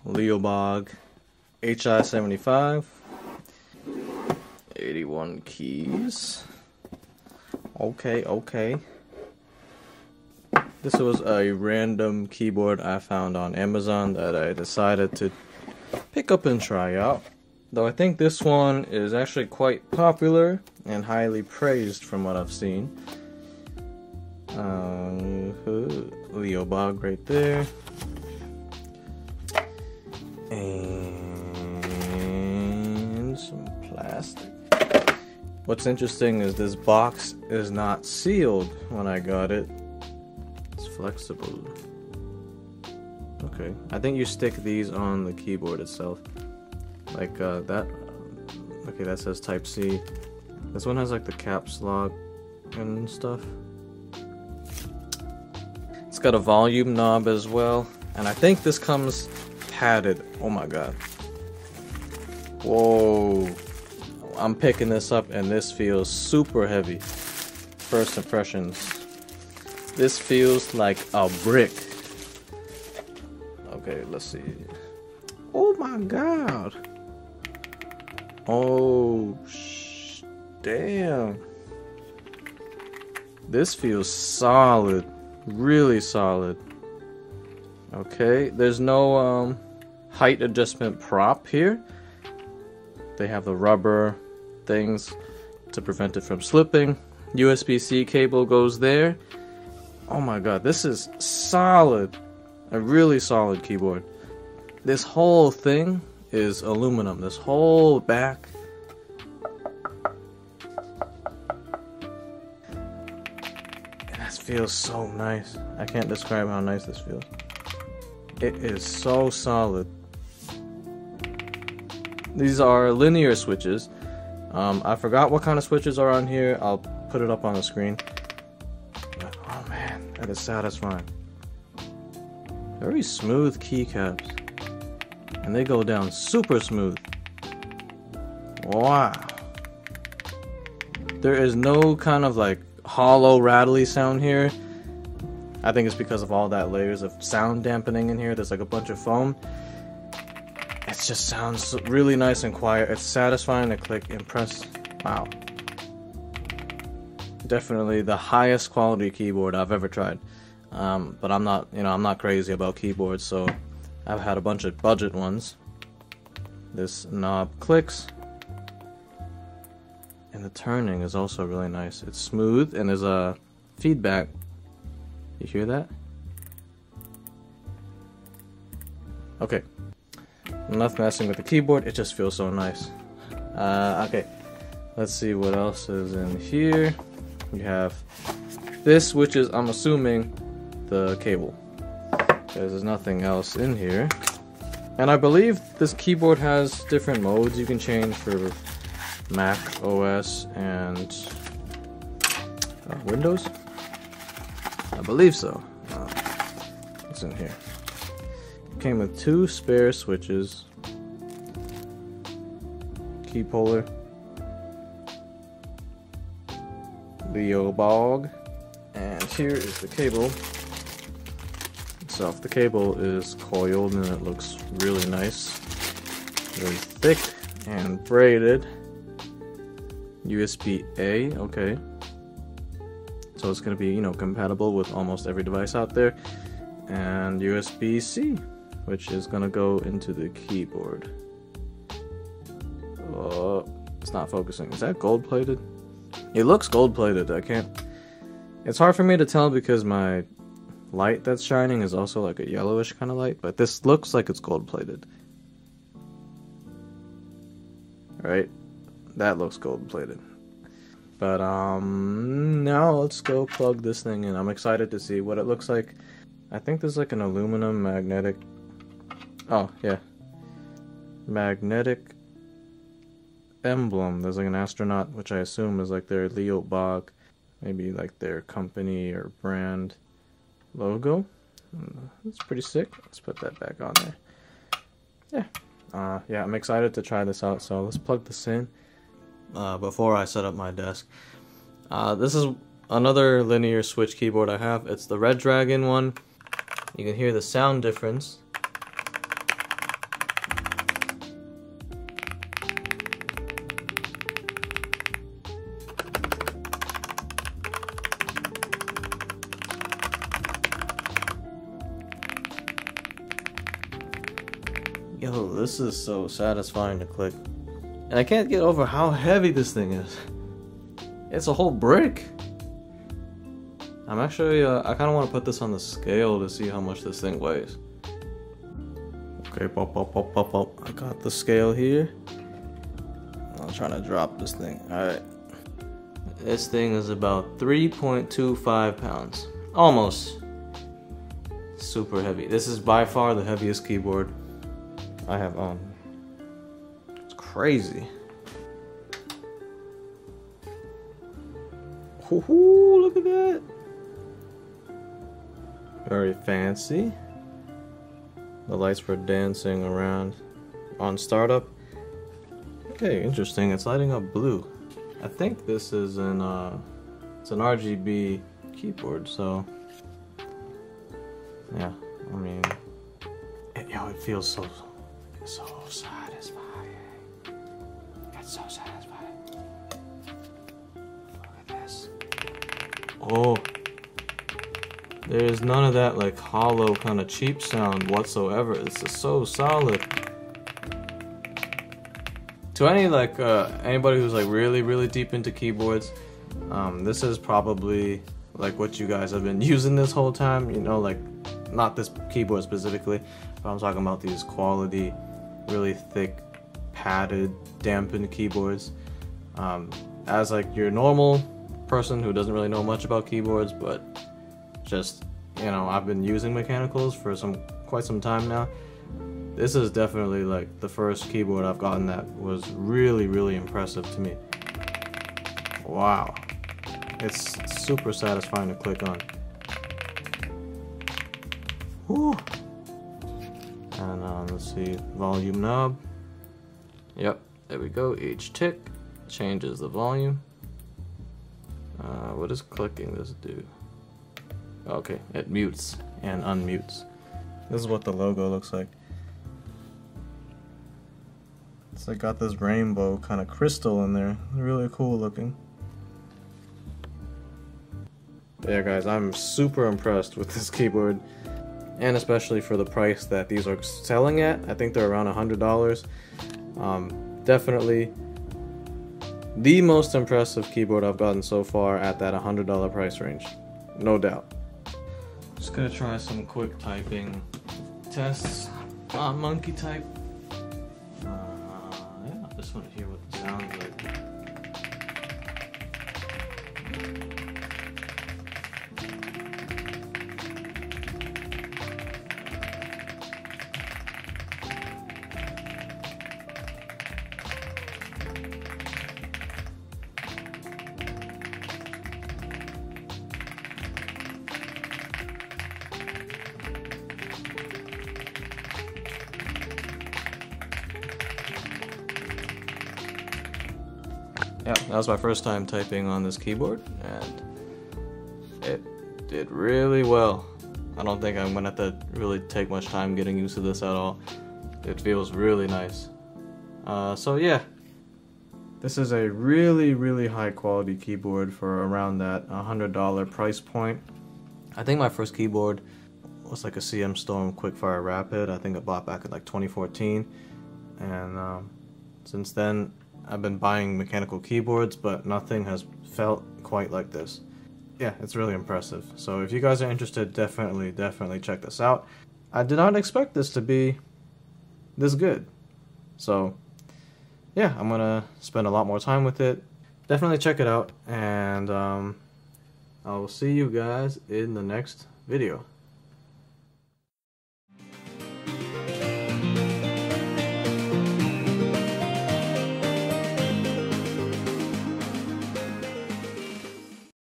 LEOBOG Hi75. 81 keys. Okay. This was a random keyboard I found on Amazon that I decided to pick up and try out. Though I think this one is actually quite popular and highly praised from what I've seen. LEOBOG right there. And some plastic. What's interesting is this box is not sealed when I got it. It's flexible. Okay, I think you stick these on the keyboard itself. Like that. Okay, that says Type C. This one has like the caps lock and stuff. It's got a volume knob as well. And I think this comes padded. Oh my god. Whoa. I'm picking this up and this feels super heavy. First impressions. This feels like a brick. Okay, let's see. Oh my god. Oh, damn. This feels solid. Really solid. Okay, there's no height adjustment prop here. They have the rubber things to prevent it from slipping. USB-C cable goes there. Oh my god, this is solid. A really solid keyboard. This whole thing is aluminum. This whole back. And this feels so nice. I can't describe how nice this feels. It is so solid. These are linear switches. I forgot what kind of switches are on here. I'll put it up on the screen. But, oh man, that is satisfying. Very smooth keycaps. And they go down super smooth. Wow. There is no kind of like hollow, rattly sound here. I think it's because of all that layers of sound dampening in here. There's like a bunch of foam. It just sounds really nice and quiet. It's satisfying to click and press. Wow. Definitely the highest quality keyboard I've ever tried. But I'm not, I'm not crazy about keyboards, so I've had a bunch of budget ones. This knob clicks. And the turning is also really nice. It's smooth and there's a feedback. You hear that? Okay. Enough messing with the keyboard, it just feels so nice. Okay. Let's see what else is in here. We have this, which is, I'm assuming, the cable. Because there's nothing else in here. And I believe this keyboard has different modes you can change for Mac OS and Windows. I believe so. What's in here? Came with 2 spare switches. Key puller. LEOBOG. And here is the cable itself. The cable is coiled and it looks really nice. Really thick and braided. USB-A, okay. So it's going to be, compatible with almost every device out there. And USB-C, which is going to go into the keyboard. Oh, it's not focusing. Is that gold-plated? It looks gold-plated. I can't... It's hard for me to tell because my light that's shining is also like a yellowish kind of light, but this looks like it's gold-plated. Right? That looks gold-plated. But now let's go plug this thing in. I'm excited to see what it looks like. I think there's like an aluminum magnetic. Oh yeah, magnetic emblem. There's like an astronaut, which I assume is like their LEOBOG, maybe like their company or brand logo. That's pretty sick. Let's put that back on there. Yeah, I'm excited to try this out. So let's plug this in. Before I set up my desk. This is another linear switch keyboard I have. It's the Red Dragon one. You can hear the sound difference. Yo, this is so satisfying to click. And I can't get over how heavy this thing is. It's a whole brick. I'm actually, I kind of want to put this on the scale to see how much this thing weighs. Okay, pop. I got the scale here. I'm trying to drop this thing. Alright. This thing is about 3.25 pounds. Almost. Super heavy. This is by far the heaviest keyboard I have owned. It's crazy. Ooh, look at that. Very fancy. The lights were dancing around on startup. Okay, interesting. It's lighting up blue. I think this is it's an RGB keyboard, so yeah. I mean, it feels so satisfying. It's so satisfying. Look at this. Oh, there is none of that like hollow kind of cheap sound whatsoever. This is so solid. To any like anybody who's like really deep into keyboards, this is probably like what you guys have been using this whole time. You know, like not this keyboard specifically, but I'm talking about these quality, really thick, padded, dampened keyboards. As like your normal person who doesn't really know much about keyboards, but just, you know, I've been using mechanicals for quite some time now. This is definitely like the first keyboard I've gotten that was really impressive to me. Wow. It's super satisfying to click on. Whew. And let's see, volume knob. Yep, there we go. Each tick changes the volume. What does clicking this do? Okay, it mutes and unmutes. This is what the logo looks like. It's like got this rainbow kind of crystal in there. Really cool looking. But yeah guys, I'm super impressed with this keyboard, and especially for the price that these are selling at. I think they're around $100. Definitely the most impressive keyboard I've gotten so far at that $100 price range, no doubt. Just gonna try some quick typing tests on Monkey Type. Yeah, I just want to hear what the sounds like. Yeah, that was my first time typing on this keyboard, and it did really well. I don't think I'm gonna have to really take much time getting used to this at all. It feels really nice. So yeah, this is a really high quality keyboard for around that $100 price point. I think my first keyboard was like a CM Storm Quickfire Rapid. I think I bought back in like 2014, and since then I've been buying mechanical keyboards, but nothing has felt quite like this. Yeah, it's really impressive. So if you guys are interested, definitely check this out. I did not expect this to be this good. So yeah, I'm gonna spend a lot more time with it. Definitely check it out, and I will see you guys in the next video.